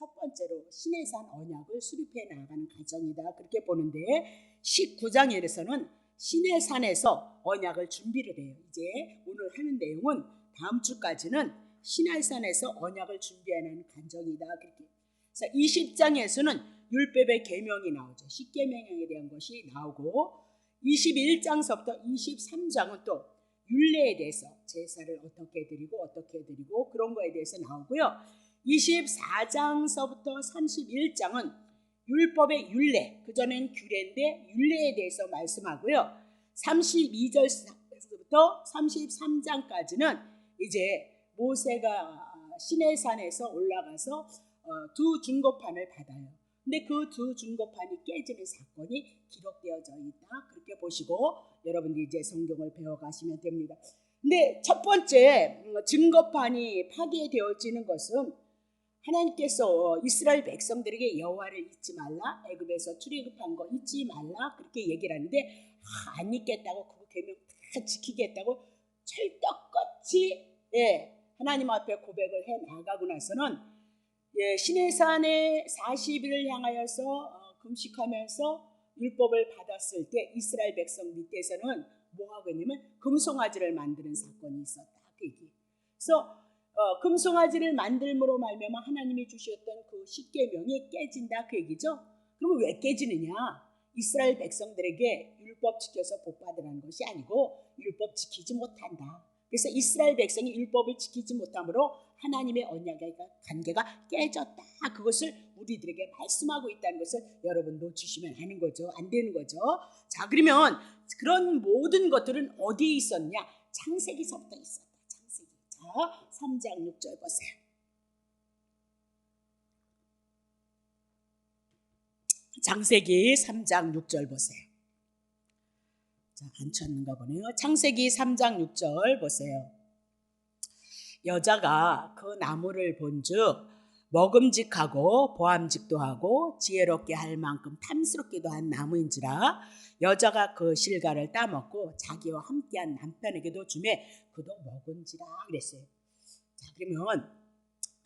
첫 번째로 시내산 언약을 수립해 나가는 과정이다. 그렇게 보는데 19장에서는 시내산에서 언약을 준비를 해요. 이제 오늘 하는 내용은 다음 주까지는 시내산에서 언약을 준비하는 과정이다. 그렇게. 그래서 20장에서는 율법의 계명이 나오죠. 십계명에 대한 것이 나오고 21장서부터 23장은 또 율례에 대해서 제사를 어떻게 드리고 그런 거에 대해서 나오고요. 24장서부터 31장은 율법의 율례, 그전엔 규례인데 율례에 대해서 말씀하고요. 32절부터 33장까지는 이제 모세가 시내산에서 올라가서 두 증거판을 받아요. 근데 그 두 증거판이 깨지는 사건이 기록되어져 있다. 그렇게 보시고 여러분들이 이제 성경을 배워가시면 됩니다. 근데 첫 번째 증거판이 파괴되어지는 것은 하나님께서 이스라엘 백성들에게 여호와를 잊지 말라, 애굽에서 출애굽한 거 잊지 말라 그렇게 얘기를 하는데 안 잊겠다고 그 계명 다 지키겠다고 철떡같이 하나님 앞에 고백을 해 나가고 나서는 시내산에 40일을 향하여서 금식하면서 율법을 받았을 때 이스라엘 백성 밑에서는 뭐 하겠냐면 금송아지를 만드는 사건이 있었다. 그 얘기. 그래서 금송아지를 만들므로 말미암아 하나님이 주셨던 그 십계명이 깨진다 그 얘기죠. 그러면 왜 깨지느냐? 이스라엘 백성들에게 율법 지켜서 복 받으라는 것이 아니고 율법 지키지 못한다. 그래서 이스라엘 백성이 율법을 지키지 못함으로 하나님의 언약의 관계가 깨졌다. 그것을 우리들에게 말씀하고 있다는 것을 여러분 놓치시면 하는 거죠. 안 되는 거죠. 자, 그러면 그런 모든 것들은 어디에 있었냐? 창세기서부터 있었다. 창세기. 자, 3장 6절 보세요. 창세기 3장 6절 보세요. 자, 안 쳤는가 보네요. 창세기 3장 6절 보세요. 여자가 그 나무를 본즉 먹음직하고 보암직도 하고 지혜롭게 할 만큼 탐스럽기도 한 나무인지라 여자가 그 실과를 따먹고 자기와 함께한 남편에게도 주매 그도 먹은지라 그랬어요. 자, 그러면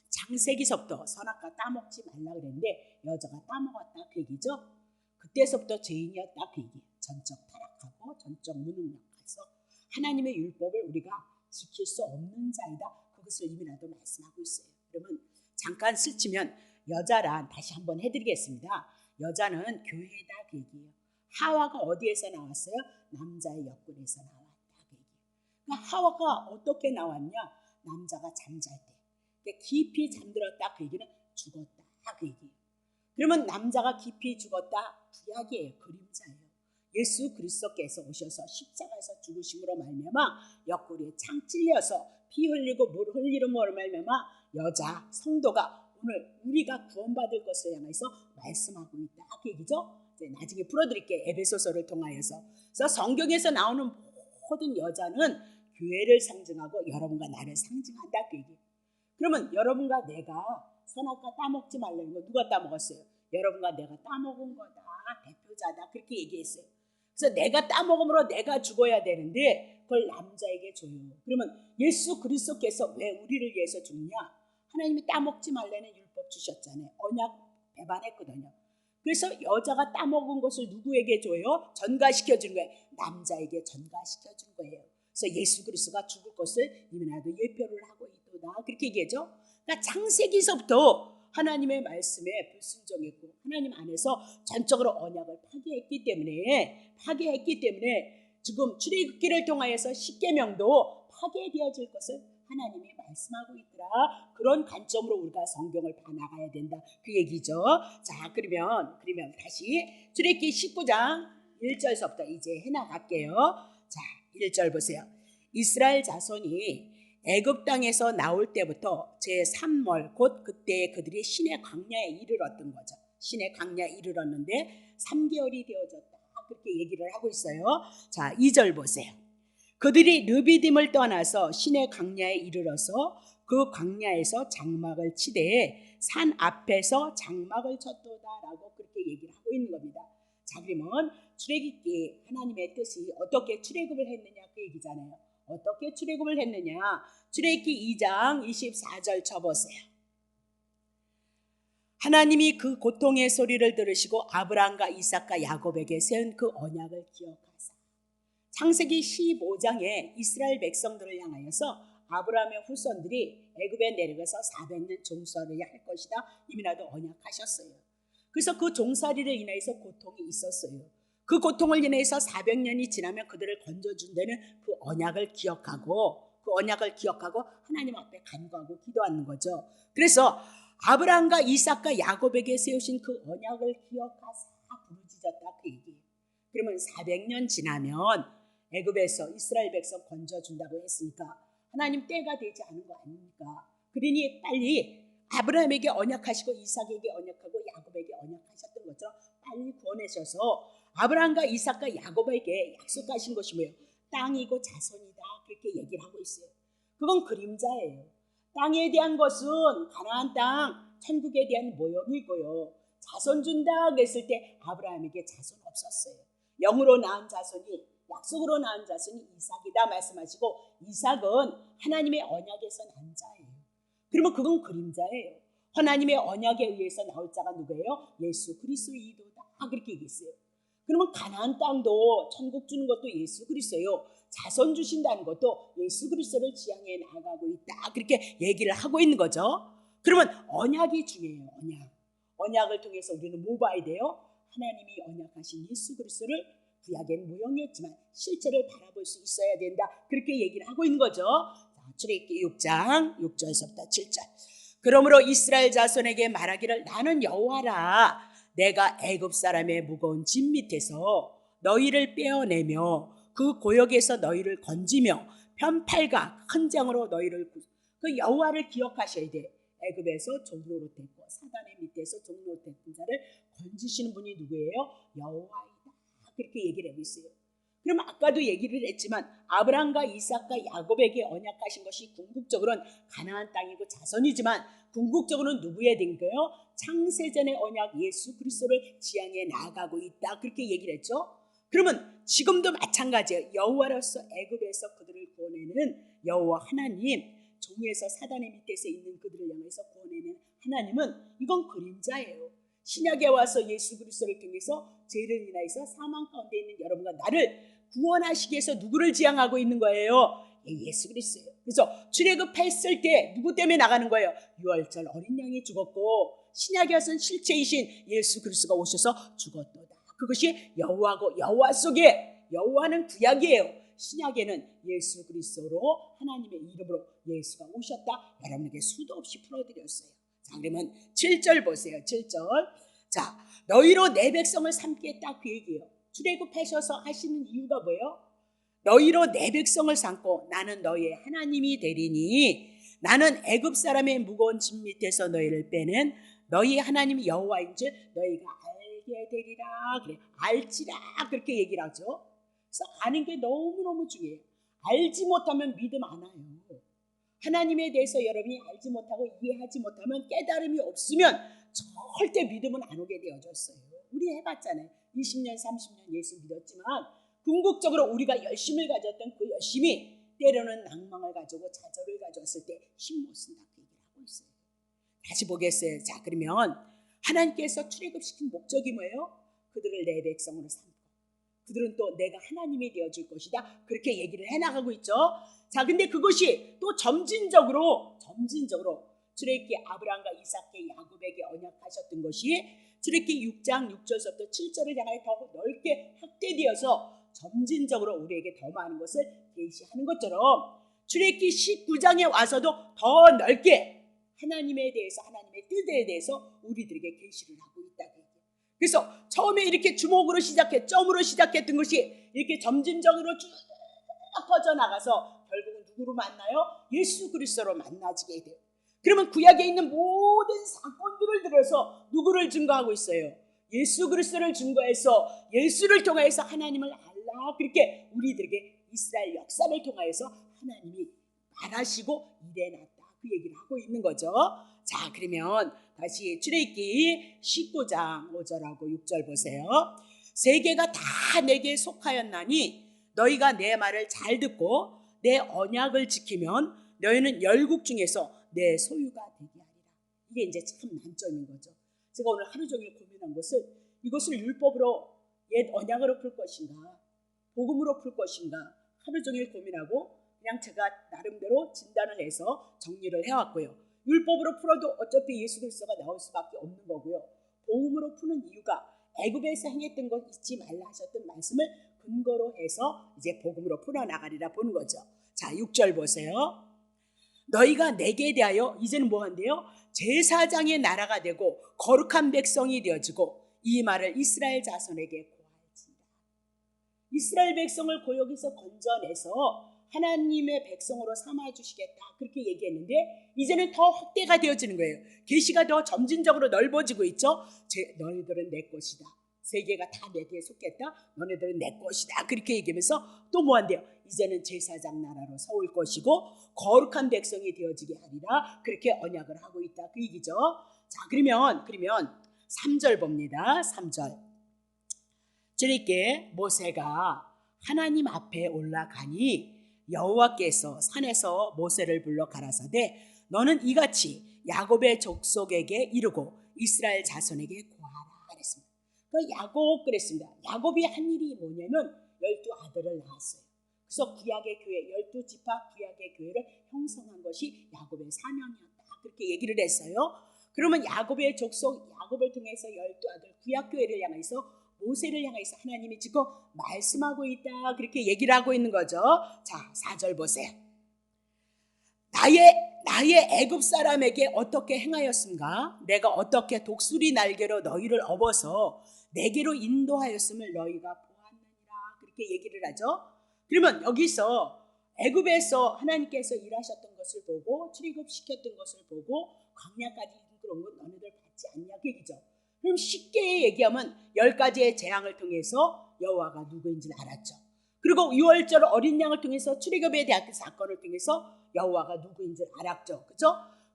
창세기서부터 선악과 따먹지 말라 그랬는데 여자가 따먹었다 그 얘기죠. 그때서부터 죄인이었다 그 얘기. 전적 타락하고 전적 무능력해서 하나님의 율법을 우리가 지킬 수 없는 자이다. 그것을 이미라도 말씀하고 있어요. 그러면 잠깐 스치면 여자란 다시 한번 해드리겠습니다. 여자는 교회다 그 얘기예요. 하와가 어디에서 나왔어요? 남자의 옆구리에서 나왔다 그 얘기예요. 그러니까 하와가 어떻게 나왔냐? 남자가 잠잘 때 깊이 잠들었다 그 얘기는 죽었다 그 얘기예요. 그러면 남자가 깊이 죽었다 구약이에요. 그림자예요. 예수 그리스도께서 오셔서 십자가에서 죽으심으로 말미암아 옆구리에 창 찔려서 피 흘리고 물 흘리므로 말미암아 여자 성도가 오늘 우리가 구원받을 것을 향해서 말씀하고 있다 그 얘기죠. 이제 나중에 풀어드릴게요. 에베소서를 통하여서. 그래서 성경에서 나오는 모든 여자는 교회를 상징하고 여러분과 나를 상징한다 그 얘기. 그러면 여러분과 내가 선악과 따먹지 말라는 거 누가 따먹었어요? 여러분과 내가 따먹은 거다. 대표자다. 그렇게 얘기했어요. 그래서 내가 따먹음으로 내가 죽어야 되는데 그걸 남자에게 줘요. 그러면 예수 그리스도께서 왜 우리를 위해서 죽냐? 하나님이 따먹지 말라는 율법 주셨잖아요. 언약 배반했거든요. 그래서 여자가 따먹은 것을 누구에게 줘요? 전가시켜주는 거예요. 남자에게 전가시켜준 거예요. 그래서 예수 그리스도가 죽을 것을 이미나도 예표를 하고 있도다. 그렇게 얘기하죠. 그러니까 창세기서부터 하나님의 말씀에 불순종했고 하나님 안에서 전적으로 언약을 파괴했기 때문에 지금 출애굽기를 통하여서 십계명도 파괴되어질 것을 하나님이 말씀하고 있더라. 그런 관점으로 우리가 성경을 봐나가야 된다. 그 얘기죠. 자, 그러면 다시 출애굽기 19장 1절서부터 이제 해나갈게요. 자, 1절 보세요. 이스라엘 자손이 애굽 땅에서 나올 때부터 제3월 곧 그때 그들이 신의 광야에 이르렀던 거죠. 신의 광야에 이르렀는데 3개월이 되어졌다. 그렇게 얘기를 하고 있어요. 자, 2절 보세요. 그들이 르비딤을 떠나서 신의 광야에 이르러서 그 광야에서 장막을 치되 산 앞에서 장막을 쳤도다라고 그렇게 얘기를 하고 있는 겁니다. 자, 그러면 출애굽기 하나님의 뜻이 어떻게 출애굽을 했느냐 그 얘기잖아요. 어떻게 출애굽을 했느냐? 출애굽기 2장 24절 쳐보세요. 하나님이 그 고통의 소리를 들으시고 아브라함과 이삭과 야곱에게 세운 그 언약을 기억하사 창세기 15장에 이스라엘 백성들을 향하여서 아브라함의 후손들이 애굽에 내려가서 400년 종살이를 할 것이다 이미라도 언약하셨어요. 그래서 그 종살이를 인해서 고통이 있었어요. 그 고통을 인해서 400년이 지나면 그들을 건져준다는 그 언약을 기억하고 하나님 앞에 간구하고 기도하는 거죠. 그래서 아브라함과 이삭과 야곱에게 세우신 그 언약을 기억하사 부르짖었다 그 얘기예요. 그러면 400년 지나면 애굽에서 이스라엘 백성 건져준다고 했으니까 하나님 때가 되지 않은 거 아닙니까? 그러니 빨리 아브라함에게 언약하시고 이삭에게 언약하고 야곱에게 언약하셨던 것처럼 빨리 구원하셔서 아브라함과 이삭과 야곱에게 약속하신 것이 뭐예요? 땅이고 자손이다 그렇게 얘기를 하고 있어요. 그건 그림자예요. 땅에 대한 것은 가나안 땅, 천국에 대한 모형이고요. 자손 준다 그랬을 때 아브라함에게 자손 없었어요. 영으로 낳은 자손이 약속으로 낳은 자손이 이삭이다 말씀하시고 이삭은 하나님의 언약에서 난 자예요. 그러면 그건 그림자예요. 하나님의 언약에 의해서 나올 자가 누구예요? 예수 그리스도이도다 그렇게 얘기했어요. 그러면 가나안 땅도 천국 주는 것도 예수 그리스도예요. 자손 주신다는 것도 예수 그리스도를 지향해 나아가고 있다 그렇게 얘기를 하고 있는 거죠. 그러면 언약이 중요해요. 언약을 통해서 우리는 뭐 봐야 돼요? 하나님이 언약하신 예수 그리스도를 구약엔 모형이었지만 실제를 바라볼 수 있어야 된다 그렇게 얘기를 하고 있는 거죠. 출애굽기 6장 6절에서부터 7절. 그러므로 이스라엘 자손에게 말하기를 나는 여호와라 내가 애굽 사람의 무거운 짐 밑에서 너희를 빼어내며 그 고역에서 너희를 건지며 편팔과 큰 장으로 너희를 그 여호와를 기억하셔야 돼. 애굽에서 종로로 됐고 사단의 밑에서 종로로 됐던 자를 건지시는 분이 누구예요? 여호와이다 그렇게 얘기를 하고 있어요. 그럼 아까도 얘기를 했지만 아브라함과 이삭과 야곱에게 언약하신 것이 궁극적으로는 가나안 땅이고 자손이지만 궁극적으로는 누구에 된 거예요? 창세전의 언약 예수 그리스도를 지향해 나아가고 있다 그렇게 얘기를 했죠. 그러면 지금도 마찬가지예요. 여호와로서 애굽에서 그들을 구원해내는 여호와 하나님, 종에서 사단의 밑에서 있는 그들을 향해서 구원해내는 하나님은 이건 그림자예요. 신약에 와서 예수 그리스도를 통해서 죄를 인하여서 사망 가운데 있는 여러분과 나를 구원하시기 위해서 누구를 지향하고 있는 거예요? 예수 그리스도예요. 그래서 출애굽했을 때 누구 때문에 나가는 거예요? 유월절 어린 양이 죽었고 신약에 와서는 실체이신 예수 그리스도가 오셔서 죽었도다. 그것이 여호와고 여호와 속에 여호와는 구약이에요. 신약에는 예수 그리스도로 하나님의 이름으로 예수가 오셨다. 여러분에게 수도 없이 풀어드렸어요. 자, 그러면 7절 보세요. 7절. 자, 너희로 내 백성을 삼겠다 그 얘기예요. 출애굽하셔서 하시는 이유가 뭐예요? 너희로 내 백성을 삼고 나는 너희의 하나님이 되리니 나는 애굽 사람의 무거운 짐 밑에서 너희를 빼는 너희 하나님 여호와인 줄 너희가 알게 되리라. 그래, 알지라 그렇게 얘기를 하죠. 그래서 아는 게 너무너무 중요해요. 알지 못하면 믿음 안 와요. 하나님에 대해서 여러분이 알지 못하고 이해하지 못하면 깨달음이 없으면 절대 믿음은 안 오게 되어졌어요. 우리 해봤잖아요. 20년 30년 예수 믿었지만 궁극적으로 우리가 열심을 가졌던 그 열심이 때로는 낭망을 가지고 좌절을 가져왔을 때 힘 못 쓴다 그 얘기를 하고 있어요. 다시 보겠어요. 자, 그러면 하나님께서 출애굽시킨 목적이 뭐예요? 그들을 내 백성으로 삼고 그들은 또 내가 하나님이 되어줄 것이다 그렇게 얘기를 해나가고 있죠. 자, 근데 그것이 또 점진적으로 출애굽기 아브라함과 이삭과 야곱에게 언약하셨던 것이 출애굽기 6장 6절부터 7절을 향하여 더 넓게 확대되어서 점진적으로 우리에게 더 많은 것을 계시하는 것처럼 출애굽기 19장에 와서도 더 넓게 하나님에 대해서 하나님의 뜻에 대해서 우리들에게 계시를 하고 있다고 얘기해요. 그래서 처음에 이렇게 주목으로 점으로 시작했던 것이 이렇게 점진적으로 쭉 퍼져나가서 결국은 누구로 만나요? 예수 그리스도로 만나지게 돼요. 그러면 구약에 있는 모든 사건들을 들어서 누구를 증거하고 있어요? 예수 그리스도를 증거해서 예수를 통해서 하나님을 알라 그렇게 우리들에게 이스라엘 역사를 통하여서 하나님이 말하시고 일해놨다 그 얘기를 하고 있는 거죠. 자, 그러면 다시 출애굽기 19장 5절하고 6절 보세요. 세계가 다 내게 속하였나니 너희가 내 말을 잘 듣고 내 언약을 지키면 너희는 열국 중에서 내 소유가 되게 하리라. 이게 이제 참 난점인 거죠. 제가 오늘 하루 종일 고민한 것은 이것을 율법으로 옛 언약으로 풀 것인가 복음으로 풀 것인가 하루 종일 고민하고 그냥 제가 나름대로 진단을 해서 정리를 해왔고요. 율법으로 풀어도 어차피 예수 그리스도가 나올 수밖에 없는 거고요. 복음으로 푸는 이유가 애굽에서 행했던 것 잊지 말라 하셨던 말씀을 근거로 해서 이제 복음으로 풀어나가리라 보는 거죠. 자, 6절 보세요. 너희가 내게 대하여 이제는 뭐 한대요? 제사장의 나라가 되고 거룩한 백성이 되어지고 이 말을 이스라엘 자손에게 고할지니라. 이스라엘 백성을 고역에서 건져내서 하나님의 백성으로 삼아주시겠다 그렇게 얘기했는데 이제는 더 확대가 되어지는 거예요. 계시가 더 점진적으로 넓어지고 있죠. 너희들은 내 것이다. 세계가 다 내게 속했다. 너네들은 내 것이다. 그렇게 얘기하면서 또 뭐 한대요? 이제는 제사장 나라로 서올 것이고 거룩한 백성이 되어지게 하리라. 그렇게 언약을 하고 있다. 그 얘기죠. 자, 그러면 3절 봅니다. 3절. 저렇게 모세가 하나님 앞에 올라가니 여호와께서 산에서 모세를 불러 가라사대 너는 이같이 야곱의 족속에게 이르고 이스라엘 자손에게 고하라 그랬습니다. 야곱 그랬습니다. 야곱이 한 일이 뭐냐면 12아들을 낳았어요. 그래서 구약의 교회 12지파 구약의 교회를 형성한 것이 야곱의 사명이었다. 그렇게 얘기를 했어요. 그러면 야곱의 족속 야곱을 통해서 12아들 구약 교회를 향해서 모세를 향해서 하나님이 지금 말씀하고 있다. 그렇게 얘기를 하고 있는 거죠. 자, 4절 보세요. 나의 애굽 사람에게 어떻게 행하였습니까? 내가 어떻게 독수리 날개로 너희를 업어서 내게로 인도하였음을 너희가 보았느니라. 그렇게 얘기를 하죠. 그러면 여기서 애굽에서 하나님께서 일하셨던 것을 보고 출애굽시켰던 것을 보고 광야까지 이끌어온 건 너희들 받지 않냐 그 얘기죠. 그럼 쉽게 얘기하면 10가지의 재앙을 통해서 여호와가 누구인지를 알았죠. 그리고 6월절 어린 양을 통해서 출애굽에 대한 그 사건을 통해서 여호와가 누구인지를 알았죠. 그렇죠?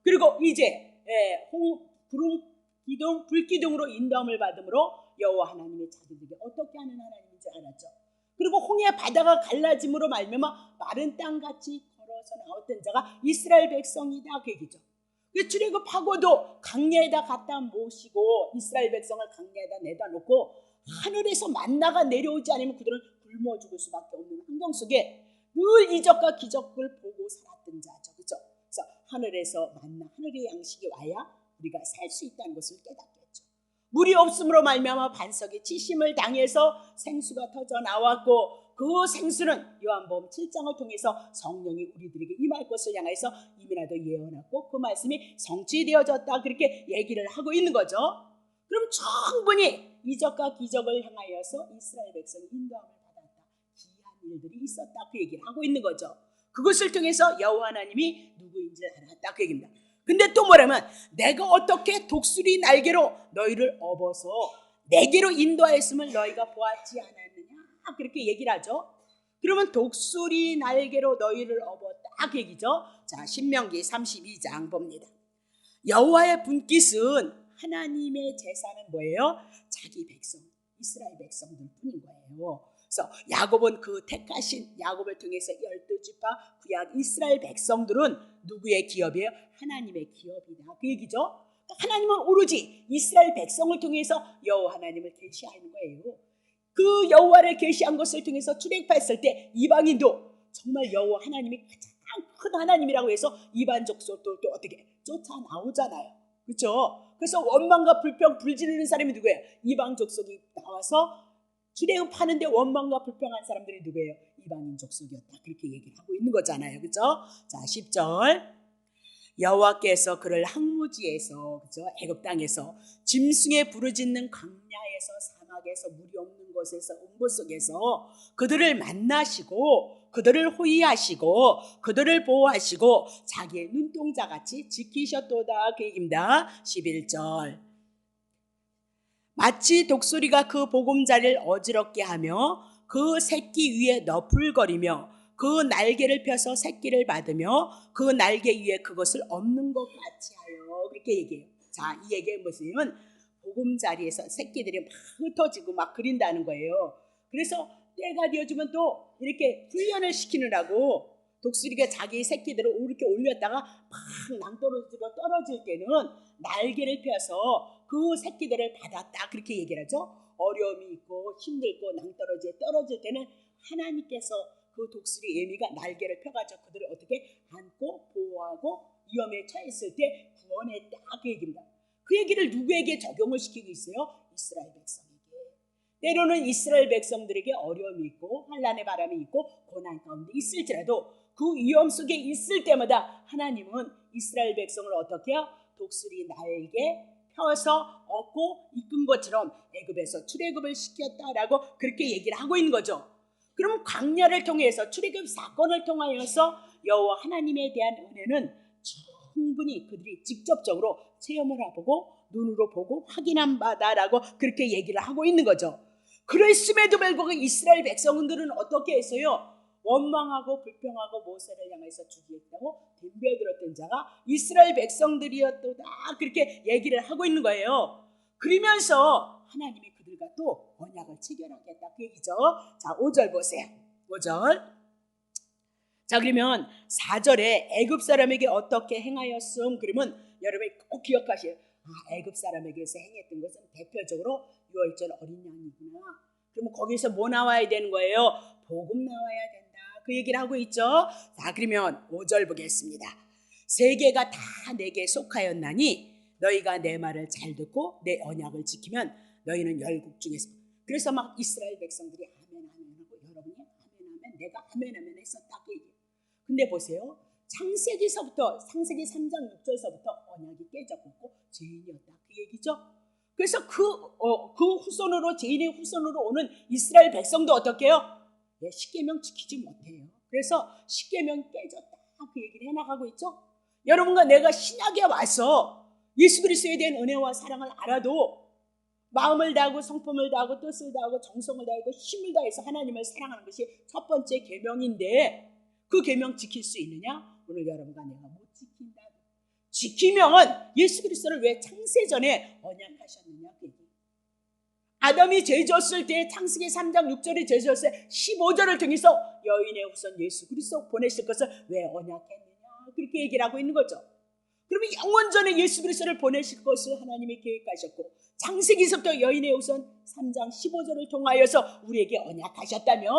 그리고 이제 구름 기둥 불기둥으로 인도함을 받음으로 여호와 하나님의 자기들에게 어떻게 하는 하나님인지 알았죠. 그리고 홍해 바다가 갈라짐으로 말미암아 마른 땅같이 걸어서 나왔던 자가 이스라엘 백성이다 그 얘기죠. 출애굽하고도 강야에다 갖다 모시고 이스라엘 백성을 강야에다 내다 놓고 하늘에서 만나가 내려오지 않으면 그들은 굶어 죽을 수밖에 없는 환경 속에 늘 이적과 기적을 보고 살았던 자죠. 그렇죠? 그래서 하늘에서 만나 하늘의 양식이 와야 우리가 살 수 있다는 것을 깨닫겠죠. 물이 없음으로 말미암아 반석에 치심을 당해서 생수가 터져 나왔고 그 생수는 요한복음 7장을 통해서 성령이 우리들에게 임할 것을 향해서 이미나도 예언하고 그 말씀이 성취되어졌다 그렇게 얘기를 하고 있는 거죠. 그럼 충분히 이적과 기적을 향하여서 이스라엘 백성이 인도함을 받았다. 기이한 일들이 있었다 그 얘기를 하고 있는 거죠. 그것을 통해서 여호와 하나님이 누구인지 알았다 그 얘기입니다. 근데 또 뭐라면 내가 어떻게 독수리 날개로 너희를 업어서 내게로 인도하였음을 너희가 보았지 않았느냐 그렇게 얘기를 하죠. 그러면 독수리 날개로 너희를 업었다 그 얘기죠. 자, 신명기 32장 봅니다. 여호와의 분깃은 하나님의 제사는 뭐예요? 자기 백성 이스라엘 백성들 뿐인 거예요. 그래서 야곱은 그 택하신 야곱을 통해서 12지파 구약 이스라엘 백성들은 누구의 기업이에요? 하나님의 기업이다 그 얘기죠. 하나님은 오로지 이스라엘 백성을 통해서 여호와 하나님을 계시하는 거예요. 그 여호와를 계시한 것을 통해서 출애굽했을 때 이방인도 정말 여호와 하나님이 가장 큰 하나님이라고 해서 이방 족속들도 어떻게 쫓아나오잖아요. 그렇죠? 그래서 원망과 불평 불지르는 사람이 누구예요? 이방 족속이 나와서 출애굽하는데 원망과 불평한 사람들이 누구예요? 이방인 족속이었다. 그렇게 얘기를 하고 있는 거잖아요. 그렇죠? 자, 10절. 여호와께서 그를 항무지에서 그죠? 애굽 땅에서 짐승에 부르짖는 광야에서 사막에서 물이 없는 곳에서 온 곳 속에서 그들을 만나시고 그들을 호위하시고 그들을 보호하시고 자기의 눈동자같이 지키셨도다 그 얘기입니다. 11절. 마치 독수리가 그 보금자리를 어지럽게 하며 그 새끼 위에 너풀거리며 그 날개를 펴서 새끼를 받으며 그 날개 위에 그것을 업는 것 같이 하여 그렇게 얘기해요. 자, 이 얘기의 무엇이냐면 보금자리에서 새끼들이 막 흩어지고 막 그린다는 거예요. 그래서 때가 되어주면 또 이렇게 훈련을 시키느라고 독수리가 자기 새끼들을 이렇게 올렸다가 막 낭떠러지로 떨어질 때는 날개를 펴서 그 새끼들을 받았다 그렇게 얘기를 하죠. 어려움이 있고 힘들고 낭떠러지에 떨어질 때는 하나님께서 그 독수리 예미가 날개를 펴가지고 그들을 어떻게 안고 보호하고 위험에 처했을 때 구원했다 그 얘기입니다. 그 얘기를 누구에게 적용을 시키고 있어요? 이스라엘 백성에게. 때로는 이스라엘 백성들에게 어려움이 있고 환난의 바람이 있고 고난 가운데 있을지라도 그 위험 속에 있을 때마다 하나님은 이스라엘 백성을 어떻게 해요? 독수리 날개 펴서 얻고 이끈 것처럼 애굽에서 출애굽을 시켰다라고 그렇게 얘기를 하고 있는 거죠. 그럼 광야를 통해서 출애굽 사건을 통하여서 여호와 하나님에 대한 은혜는 충분히 그들이 직접적으로 체험을 해보고 눈으로 보고 확인한 바다라고 그렇게 얘기를 하고 있는 거죠. 그랬음에도 불구하고 이스라엘 백성들은 어떻게 했어요? 원망하고 불평하고 모세를 향해서 죽이겠다고 덤벼들었던 자가 이스라엘 백성들이었다 그렇게 얘기를 하고 있는 거예요. 그러면서 하나님이 그들과 또 언약을 체결하겠다 그 얘기죠. 자 5절 보세요. 5절. 자 그러면 4절에 애굽 사람에게 어떻게 행하였음 그러면 여러분이 꼭 기억하세요. 애굽 사람에게서 행했던 것은 대표적으로 유월절 어린 양이구나. 그러면 거기서 뭐 나와야 되는 거예요? 복음 나와야 된다. 그 얘기를 하고 있죠. 자 그러면 5절 보겠습니다. 세계가 다 내게 속하였나니 너희가 내 말을 잘 듣고 내 언약을 지키면 너희는 열국 중에서 그래서 막 이스라엘 백성들이 아멘 아멘 하고 여러분이 아멘 아멘 내가 아멘 아멘 했었다 그 얘기예요. 근데 보세요. 창세기서부터 창세기 3장 6절서부터 언약이 깨졌고 죄인이었다 그 얘기죠. 그래서 그 후손으로 죄인의 후손으로 오는 이스라엘 백성도 어떻게 해요? 십계명 지키지 못해요. 그래서 십계명 깨졌다 그 얘기를 해나가고 있죠. 여러분과 내가 신약에 와서 예수 그리스도에 대한 은혜와 사랑을 알아도 마음을 다하고 성품을 다하고 뜻을 다하고 정성을 다하고 힘을 다해서 하나님을 사랑하는 것이 첫 번째 계명인데 그 계명 지킬 수 있느냐? 오늘 여러분과 내가 못 지킨다. 지키면 예수 그리스도를 왜 창세전에 언약하셨느냐? 아담이 죄 지었을 때 창세기 3장 6절에 죄 지었을 때 15절을 통해서 여인의 후손 예수 그리스도 보내실 것을 왜 언약했느냐? 그렇게 얘기를 하고 있는 거죠. 그러면 영원전에 예수 그리스도를 보내실 것을 하나님이 계획하셨고 창세기서부터 여인의 후손 3장 15절을 통하여서 우리에게 언약하셨다면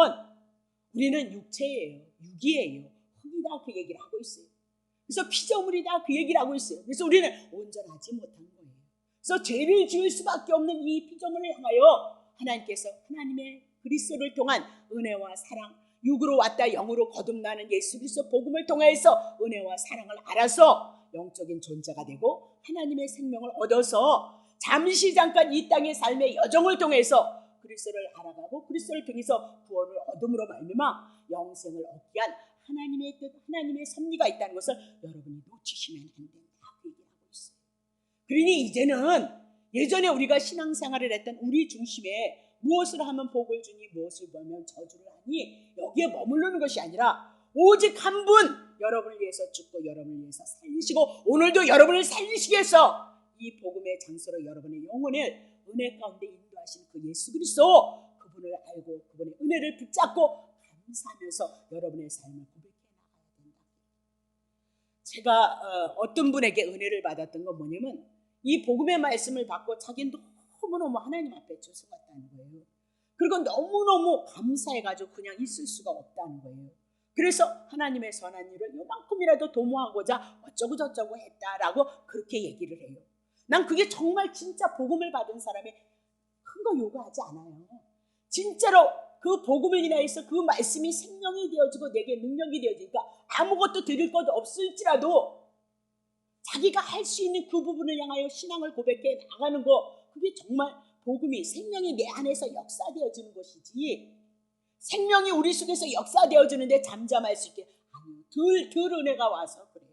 우리는 육체예요. 육이에요. 흙이다 그 얘기를 하고 있어요. 그래서 피조물이다 그 얘기를 하고 있어요. 그래서 우리는 온전하지 못한 거예요. 그래서 죄를 지을 수밖에 없는 이 피조물을 향하여 하나님께서 하나님의 그리스도를 통한 은혜와 사랑 육으로 왔다 영으로 거듭나는 예수 그리스도 복음을 통해서 은혜와 사랑을 알아서 영적인 존재가 되고 하나님의 생명을 얻어서 잠시 잠깐 이 땅의 삶의 여정을 통해서 그리스도를 알아가고 그리스도를 통해서 구원을 얻음으로 말미암아 영생을 얻기 위한 하나님의 뜻, 하나님의 섭리가 있다는 것을 여러분이 놓치시면 안 된다. 그 얘기를 하고 있어요. 그러니 이제는 예전에 우리가 신앙생활을 했던 우리 중심에 무엇을 하면 복을 주니 무엇을 보면 저주를 하니 여기에 머무르는 것이 아니라 오직 한 분 여러분을 위해서 죽고 여러분을 위해서 살리시고 오늘도 여러분을 살리시기 위해서 이 복음의 장소로 여러분의 영혼을 은혜 가운데 인도하신 그 예수 그리스도 그분을 알고 그분의 은혜를 붙잡고 감사하면서 여러분의 삶을 고백해 나가야 된다. 제가 어떤 분에게 은혜를 받았던 건 뭐냐면 이 복음의 말씀을 받고 자기는 너무너무 하나님 앞에 죄송했다는 거예요. 그리고 너무너무 감사해가지고 그냥 있을 수가 없다는 거예요. 그래서 하나님의 선한 일을 요만큼이라도 도모하고자 어쩌고 저쩌고 했다라고 그렇게 얘기를 해요. 난 그게 정말 진짜 복음을 받은 사람의 큰 거 요구하지 않아요. 진짜로 그 복음을 인하여서 그 말씀이 생명이 되어지고 내게 능력이 되어지니까 아무것도 드릴 것 없을지라도 자기가 할 수 있는 그 부분을 향하여 신앙을 고백해 나가는 거 그게 정말 복음이 생명이 내 안에서 역사되어지는 것이지 생명이 우리 속에서 역사되어지는데 잠잠할 수 있게 아니요. 덜 은혜가 와서 그래요.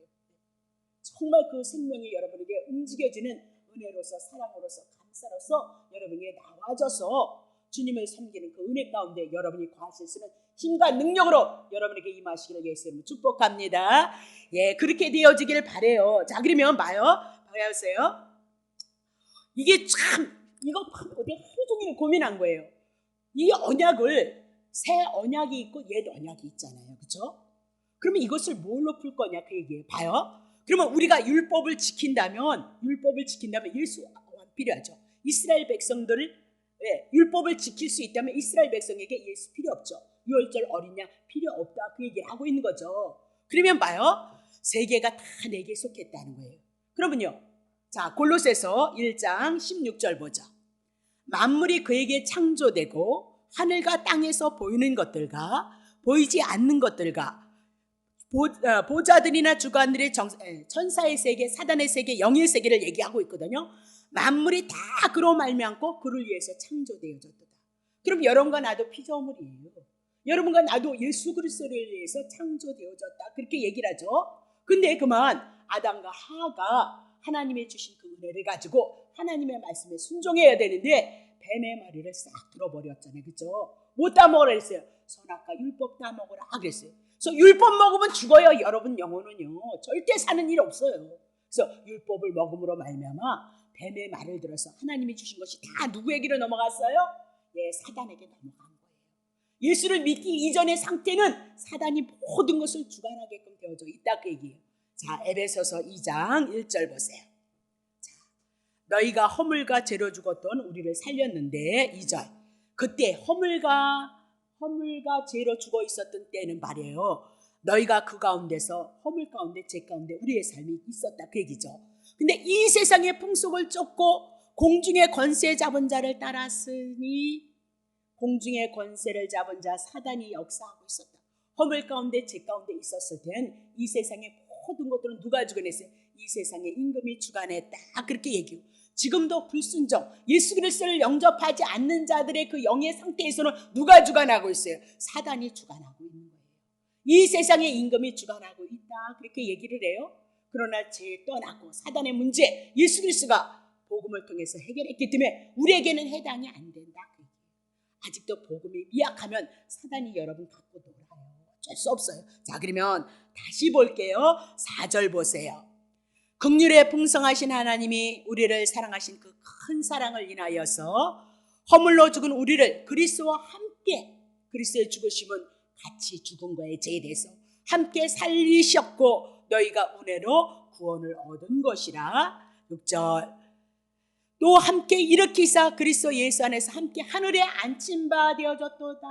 정말 그 생명이 여러분에게 움직여지는 은혜로서 사랑으로서 감사로서 여러분에게 나와져서 주님을 섬기는 그 은혜 가운데 여러분이 거하실 수 있는 힘과 능력으로 여러분에게 임하시기를 예수님으로 축복합니다. 예, 그렇게 되어지기를 바래요. 자, 그러면 봐보세요. 이게 참 이거 어디 하루 종일 고민한 거예요. 이 언약을 새 언약이 있고 옛 언약이 있잖아요, 그렇죠? 그러면 이것을 뭘로 풀 거냐 그 얘기예요. 봐요. 그러면 우리가 율법을 지킨다면 예수 필요하죠. 이스라엘 백성들을 율법을 지킬 수 있다면 이스라엘 백성에게 예수 필요 없죠. 유월절 어린 양 필요 없다 그 얘기를 하고 있는 거죠. 그러면 봐요. 세계가 다 내게 속했다는 거예요. 그러면요. 자, 골로새서 1장 16절 보죠. 만물이 그에게 창조되고 하늘과 땅에서 보이는 것들과 보이지 않는 것들과 보좌들이나 주관들의 천사의 세계, 사단의 세계, 영의 세계를 얘기하고 있거든요. 만물이 다 그로 말미암고 그를 위해서 창조되어졌다. 그럼 여러분과 나도 피조물이에요. 여러분과 나도 예수 그리스도를 위해서 창조되어졌다. 그렇게 얘기를 하죠. 근데 그만 아담과 하와가 하나님의 주신 그 은혜를 가지고 하나님의 말씀에 순종해야 되는데 뱀의 말을 싹 들어버렸잖아요. 그렇죠? 못 따먹으라 그랬어요. 선악과 율법 따먹으라 그랬어요. 그래서 율법 먹으면 죽어요. 여러분 영혼은요. 절대 사는 일 없어요. 그래서 율법을 먹음으로 말미암아 뱀의 말을 들어서 하나님이 주신 것이 다 누구에게로 넘어갔어요? 예, 사단에게 넘어간 거예요. 예수를 믿기 이전의 상태는 사단이 모든 것을 주관하게끔 되어져 있다 그 얘기예요. 자, 에베소서 2장 1절 보세요. 자, 너희가 허물과 죄로 죽었던 우리를 살렸는데 2절. 그때 허물과 죄로 죽어 있었던 때는 말이에요. 너희가 그 가운데서 허물 가운데 죄 가운데 우리의 삶이 있었다 그 얘기죠. 근데 이 세상의 풍속을 쫓고 공중의 권세 잡은 자를 따랐으니 공중의 권세를 잡은 자 사단이 역사하고 있었다. 허물 가운데 죄 가운데 있었을 땐 이 세상의 모든 것들은 누가 주관했어요? 이 세상의 임금이 주관했다 그렇게 얘기해요. 지금도 불순종 예수 그리스도를 영접하지 않는 자들의 그 영의 상태에서는 누가 주관하고 있어요? 사단이 주관하고 있는 거예요. 이 세상의 임금이 주관하고 있다 그렇게 얘기를 해요. 그러나 죄 떠났고 사단의 문제 예수 그리스도가 복음을 통해서 해결했기 때문에 우리에게는 해당이 안 된다. 아직도 복음이 미약하면 사단이 여러분 갖고 놀아요. 어쩔 수 없어요. 자, 그러면 다시 볼게요. 4절 보세요. 긍휼에 풍성하신 하나님이 우리를 사랑하신 그 큰 사랑을 인하여서 허물로 죽은 우리를 그리스도와 함께 그리스도의 죽으심은 같이 죽은 거에 제대해서 함께 살리셨고 너희가 은혜로 구원을 얻은 것이라. 6절 또 함께 일으키사 그리스도 예수 안에서 함께 하늘에 앉힌 바 되어졌도다.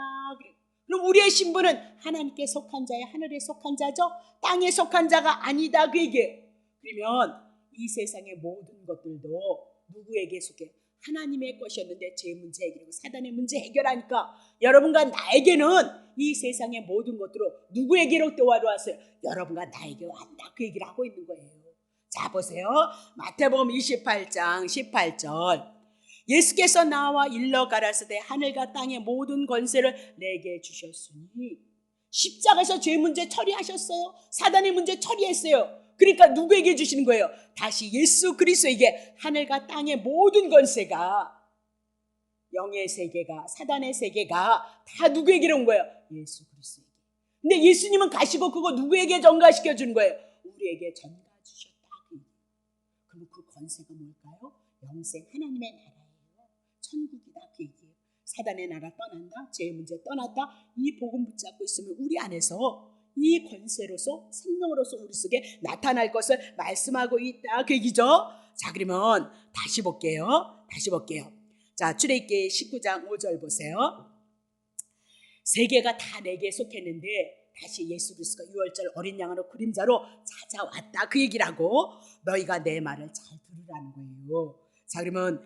그럼 우리의 신분은 하나님께 속한 자예요. 하늘에 속한 자죠. 땅에 속한 자가 아니다 그 얘기예요. 그러면 이 세상의 모든 것들도 누구에게 속해? 하나님의 것이었는데 죄 문제 해결하고 사단의 문제 해결하니까 여러분과 나에게는 이 세상의 모든 것들로 누구에게로 도와왔어요? 여러분과 나에게 왔다 그 얘기를 하고 있는 거예요. 자 보세요. 마태복음 28장 18절 예수께서 나와 일러 가라사대 하늘과 땅의 모든 권세를 내게 주셨으니 십자가에서 죄 문제 처리하셨어요. 사단의 문제 처리했어요. 그러니까 누구에게 주시는 거예요? 다시 예수 그리스도에게 하늘과 땅의 모든 권세가 영의 세계가 사단의 세계가 다 누구에게로 온 거예요? 예수 그리스도에게. 근데 예수님은 가시고 그거 누구에게 전가시켜 주는 거예요? 우리에게 전가 주셨다. 그럼 그 권세가 뭘까요? 영생 하나님의 나라예요. 천국이다 그 얘기예요. 사단의 나라 떠난다. 죄의 문제 떠났다. 이 복음 붙잡고 있으면 우리 안에서 이 권세로서 생명으로서 우리 속에 나타날 것을 말씀하고 있다 그 얘기죠. 자 그러면 다시 볼게요. 자 출애굽기 19장 5절 보세요. 세계가 다 내게 속했는데 다시 예수 그리스도가 유월절 어린 양으로 그림자로 찾아왔다 그 얘기를 하고 너희가 내 말을 잘 들으라는 거예요. 자 그러면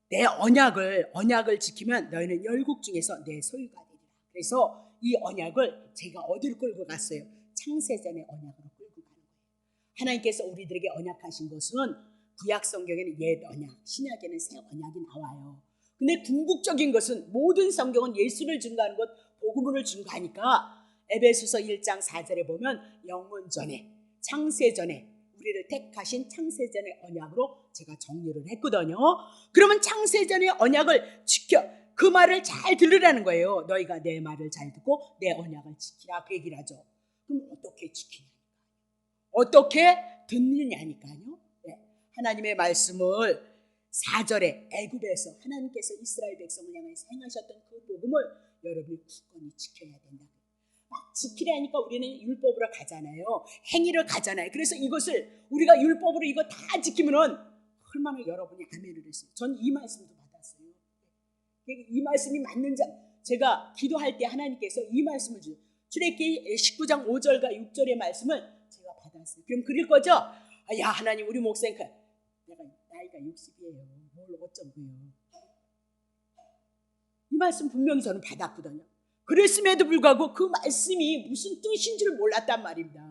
내 언약을 지키면 너희는 열국 중에서 내 소유가 되리라. 그래서 이 언약을 제가 어디로 끌고 갔어요? 창세전의 언약으로 끌고 가는 거예요. 하나님께서 우리들에게 언약하신 것은 구약 성경에는 옛 언약, 신약에는 새 언약이 나와요. 근데 궁극적인 것은 모든 성경은 예수를 증거하는 것, 복음을 증거하니까 에베소서 1장 4절에 보면 영원전에, 창세전에 우리를 택하신 창세전의 언약으로 제가 정리를 했거든요. 그러면 창세전의 언약을 지켜 그 말을 잘 들으라는 거예요. 너희가 내 말을 잘 듣고 내 언약을 지키라 그 얘기를 하죠. 그럼 어떻게 지키냐? 어떻게 듣느냐니까요. 네. 하나님의 말씀을 4절에 애굽에서 하나님께서 이스라엘 백성을 향해서 행하셨던 그 복음을 여러분이 굳건히 지켜야 된다. 막 지키려니까 우리는 율법으로 가잖아요. 행위를 가잖아요. 그래서 이것을 우리가 율법으로 이거 다 지키면은 얼마나 여러분이 아멘을 했어요. 전 이 말씀도 받았어요. 이 말씀이 맞는지 제가 기도할 때 하나님께서 이 말씀을 주세요. 출애굽기 19장 5절과 6절의 말씀을 제가 받았어요. 그럼 그럴 거죠? 야 하나님 우리 목사님 내가 나이가 60이에요. 뭘 어쩌고요. 이 말씀 분명히 저는 받았거든요. 그랬음에도 불구하고 그 말씀이 무슨 뜻인지를 몰랐단 말입니다.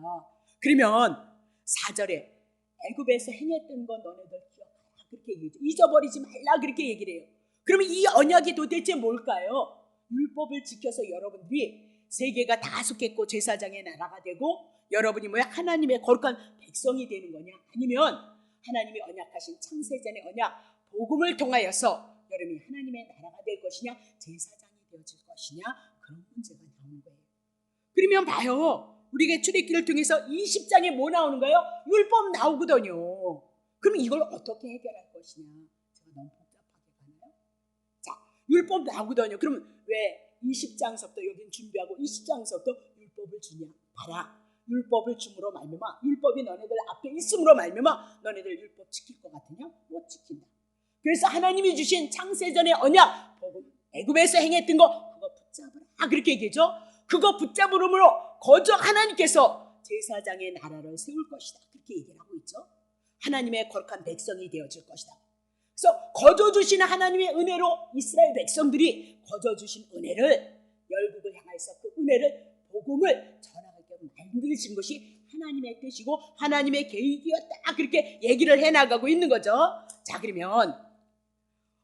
그러면 4절에 애굽에서 행했던 거 너네들 기억하라 그렇게 얘기해요. 잊어버리지 말라 그렇게 얘기를 해요. 그러면 이 언약이 도대체 뭘까요? 율법을 지켜서 여러분들이 세계가 다 속했고 제사장의 나라가 되고 여러분이 뭐야? 하나님의 거룩한 백성이 되는 거냐? 아니면 하나님이 언약하신 창세전의 언약 복음을 통하여서 여러분이 하나님의 나라가 될 것이냐? 제사장이 되어질 것이냐? 그런 문제가 나오는 거예요. 그러면 봐요. 우리가 출애굽기를 통해서 20장에 뭐 나오는 거예요? 율법 나오거든요. 그럼 이걸 어떻게 해결할 것이냐? 제가 너무 복잡하게 가나요? 자, 율법 나오거든요. 그러면 왜 20장서부터 여긴 준비하고 20장서부터 율법을 주냐? 봐라. 율법을 줌으로 말미암아 율법이 너네들 앞에 있음으로 말미암아 너네들 율법 지킬 것 같으냐? 못 지킨다. 그래서 하나님이 주신 창세전의 언약 복음 애굽에서 행했던 거 그거 붙잡으라 그렇게 얘기하죠. 그거 붙잡으므로 거저 하나님께서 제사장의 나라를 세울 것이다 그렇게 얘기를 하고 있죠. 하나님의 거룩한 백성이 되어질 것이다. 그래서 거저 주시는 하나님의 은혜로 이스라엘 백성들이 거저 주신 은혜를 열국을 향해서 그 은혜를 복음을 전하게 만드신 것이 하나님의 뜻이고 하나님의 계획이었다 그렇게 얘기를 해나가고 있는 거죠. 자 그러면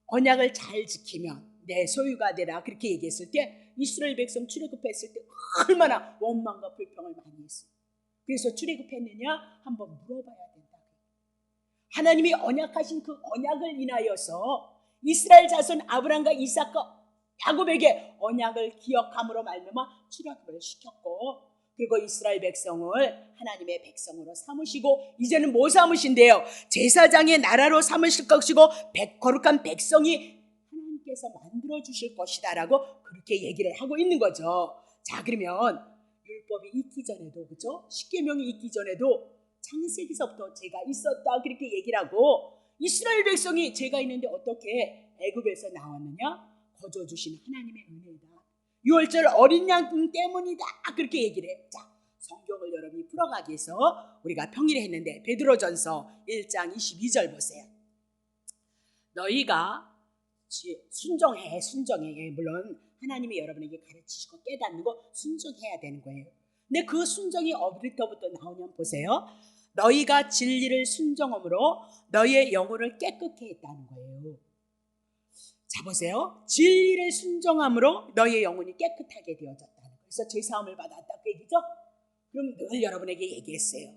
언약을 잘 지키면 내 소유가 되라 그렇게 얘기했을 때 이스라엘 백성 출애굽했을 때 얼마나 원망과 불평을 많이 했어요. 그래서 출애굽했느냐 한번 물어봐야 된다. 하나님이 언약하신 그 언약을 인하여서 이스라엘 자손 아브람과 이삭과 야곱에게 언약을 기억함으로 말미암아 출애굽을 시켰고 그리고 이스라엘 백성을 하나님의 백성으로 삼으시고 이제는 뭐 삼으신대요? 제사장의 나라로 삼으실 것이고 거룩한 백성이 하나님께서 만들어주실 것이다 라고 그렇게 얘기를 하고 있는 거죠. 자 그러면 율법이 있기 전에도 그죠? 십계명이 있기 전에도 창세기서부터 죄가 있었다 그렇게 얘기를 하고 이스라엘 백성이 죄가 있는데 어떻게 애굽에서 나왔느냐? 거저 주신 하나님의 은혜다. 6월절 어린 양 때문이다 그렇게 얘기를 해요. 자 성경을 여러분이 풀어가기 위해서 우리가 평일에 했는데 베드로전서 1장 22절 보세요. 너희가 순종해 물론 하나님이 여러분에게 가르치시고 깨닫는 거 순종해야 되는 거예요. 근데 그 순종이 어디서부터 나오냐면 보세요. 너희가 진리를 순종함으로 너희의 영혼을 깨끗게 했다는 거예요. 자 보세요. 진리를 순종함으로 너희의 영혼이 깨끗하게 되어졌다는 거예요. 그래서 죄사함을 받았다 그 얘기죠. 그럼 늘 여러분에게 얘기했어요.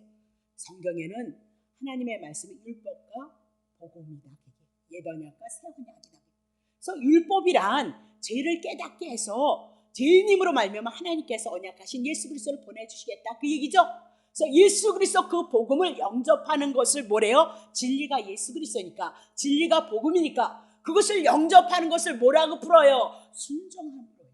성경에는 하나님의 말씀이 율법과 복음이다. 옛 언약과 새 언약이다. 그래서 율법이란 죄를 깨닫게 해서 죄인임으로 말미암아 하나님께서 언약하신 예수 그리스도를 보내주시겠다 그 얘기죠. 그래서 예수 그리스도 그 복음을 영접하는 것을 뭐래요? 진리가 예수 그리스도니까 진리가 복음이니까 그것을 영접하는 것을 뭐라고 풀어요? 순종하는 거예요.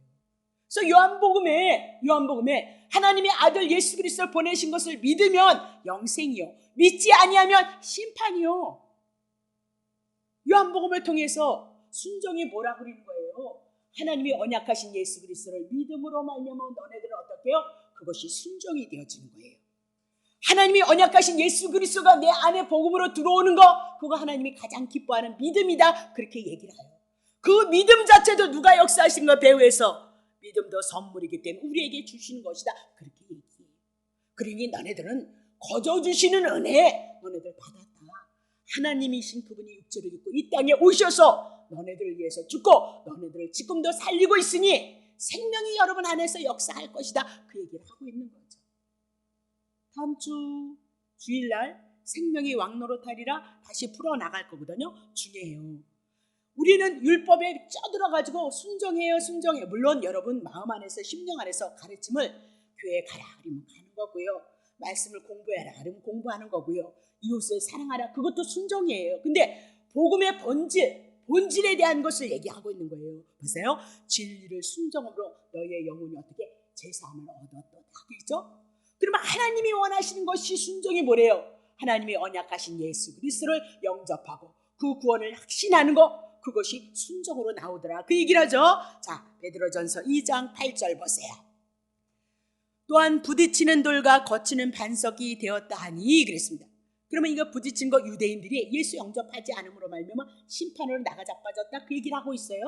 그래서 요한복음에 하나님의 아들 예수 그리스도를 보내신 것을 믿으면 영생이요 믿지 아니하면 심판이요. 요한복음을 통해서 순종이 뭐라고 그러는 거예요? 하나님이 언약하신 예수 그리스도를 믿음으로 말미암아 너네들은 어떻게 해요? 그것이 순종이 되어지는 거예요. 하나님이 언약하신 예수 그리스도가 내 안에 복음으로 들어오는 거 그거 하나님이 가장 기뻐하는 믿음이다 그렇게 얘기를 해요. 그 믿음 자체도 누가 역사하신 거 배후에서 믿음도 선물이기 때문에 우리에게 주시는 것이다 그렇게 얘기해요. 그러니 너네들은 거저 주시는 은혜 너네들 받았다. 하나님이신 그분이 육체를 입고 이 땅에 오셔서 너네들을 위해서 죽고 너네들을 지금도 살리고 있으니 생명이 여러분 안에서 역사할 것이다 그 얘기를 하고 있는 거죠. 다음 주 주일날 생명이 왕노릇하리라 다시 풀어나갈 거거든요. 중요해요. 우리는 율법에 쪄들어가지고 순종해요. 물론 여러분 마음 안에서 심령 안에서 가르침을 교회에 가라 그러면 가는 거고요. 말씀을 공부해라 그러면 공부하는 거고요. 이웃을 사랑하라 그것도 순종이에요. 근데 복음의 본질에 대한 것을 얘기하고 있는 거예요. 보세요. 진리를 순종함으로 너희의 영혼이 어떻게 제사함을 얻었다. 그렇죠? 그러면 하나님이 원하시는 것이 순종이 뭐래요? 하나님이 언약하신 예수 그리스도를 영접하고 그 구원을 확신하는 것, 그것이 순종으로 나오더라. 그 얘기를 하죠. 자, 베드로전서 2장 8절 보세요. 또한 부딪히는 돌과 거치는 반석이 되었다 하니 그랬습니다. 그러면 이거 부딪힌 거 유대인들이 예수 영접하지 않음으로 말미암아 심판으로 나가 자빠졌다, 그 얘기를 하고 있어요.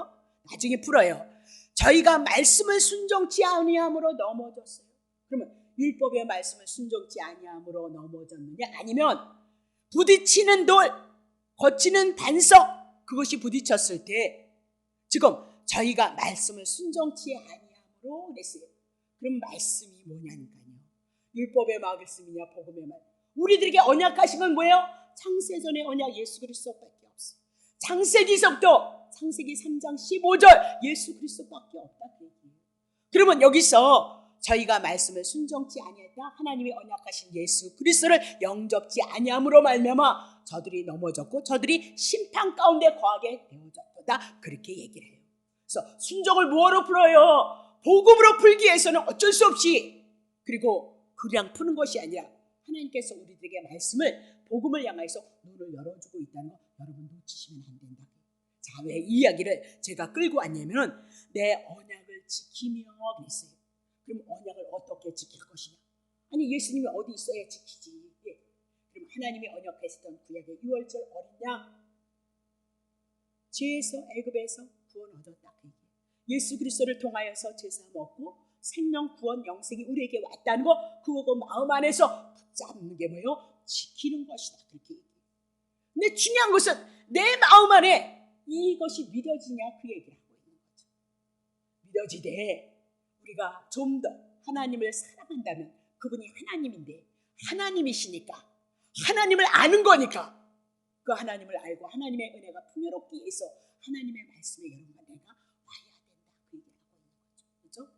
나중에 풀어요. 저희가 말씀을 순종치 아니함으로 넘어졌어요. 그러면 율법의 말씀을 순종치 아니함으로 넘어졌느냐, 아니면 부딪히는 돌, 거치는 반석, 그것이 부딪혔을 때 지금 저희가 말씀을 순종치 아니함으로 그랬어요. 그럼 말씀이 뭐냐니까요. 율법의 말씀이냐 복음의 말. 우리들에게 언약하신 건 뭐예요? 창세전의 언약 예수 그리스도밖에 없어요. 창세기서부터 창세기 3장 15절 예수 그리스도밖에 없다. 그러면 여기서 저희가 말씀을 순종치 아니했다, 하나님이 언약하신 예수 그리스도를 영접지 아니함으로 말미암아 저들이 넘어졌고 저들이 심판 가운데 거하게 되어졌다, 그렇게 얘기를 해요. 그래서 순종을 뭐로 풀어요? 복음으로 풀기 위해서는 어쩔 수 없이, 그리고 그냥 푸는 것이 아니라 하나님께서 우리들에게 말씀을, 복음을 향해서 눈을 열어주고 있다는 거 여러분 놓치시면 안 된다. 자, 왜 이 이야기를 제가 끌고 왔냐면 내 언약을 지키며 그랬어요. 그럼 언약을 어떻게 지킬 것이냐? 아니, 예수님이 어디 있어야 지키지. 예. 그럼 하나님이 언약했던 구약의 6월절 어린 양, 죄에서 애굽에서 구원 얻었다. 예수 그리스도를 통하여서 제사 먹고 생명, 구원, 영생이 우리에게 왔다는 거, 그거 마음 안에서 붙잡는 게 뭐예요? 지키는 것이다. 그렇게 얘기해요. 근데 중요한 것은 내 마음 안에 이것이 믿어지냐, 그 얘기를 하고 있는 거죠. 믿어지되 우리가 좀 더 하나님을 사랑한다면, 그분이 하나님인데 하나님이시니까 하나님을 아는 거니까 그 하나님을 알고 하나님의 은혜가 풍요롭기 위해서 하나님의 말씀에 여러분과 내가 와야 된다, 그 얘기를 하고 있는 거죠. 그렇죠?